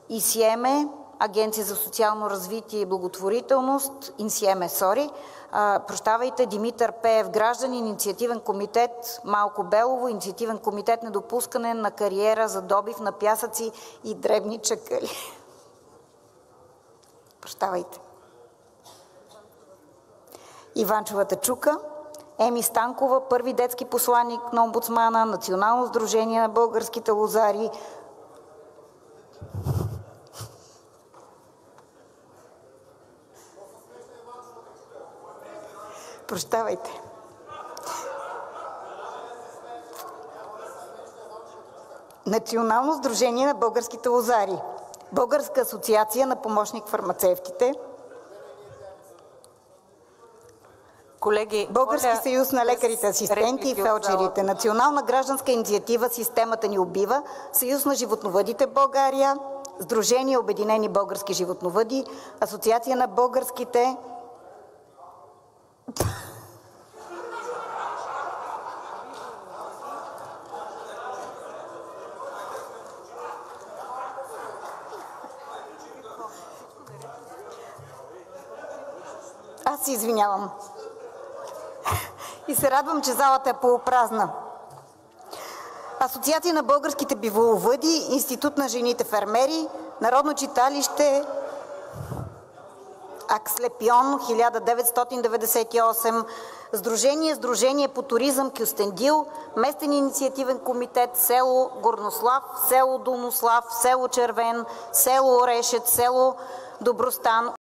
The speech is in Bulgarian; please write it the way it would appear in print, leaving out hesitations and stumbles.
ИСИЕМЕ, Агенция за социално развитие и благотворителност, Димитър Пеев, гражданин, инициативен комитет Малко Белово, инициативен комитет Недопускане на кариера за добив на пясъци и дребни чакъли. Иванчовата чука, Еми Станкова, първи детски посланик на омбудсмана, Национално сдружение на българските лозари. Национално сдружение на българските лозари, Българска асоциация на помощник-фармацевтите, Колеги, Български съюз на лекарите асистенти и фелдшерите, Национална гражданска инициатива "Системата ни убива", Съюз на животновъдите в България, Сдружение Обединени български животновъди, Асоциация на българските Аз се извинявам. И се радвам, че залата е полупразна. Асоциация на българските биволовъди, Институт на жените фермери, Народно читалище Асклепион 1998, Сдружение по туризъм Кюстендил, местен инициативен комитет село Горнослав, село Долнослав, село Червен, село Орешец, село Добростан,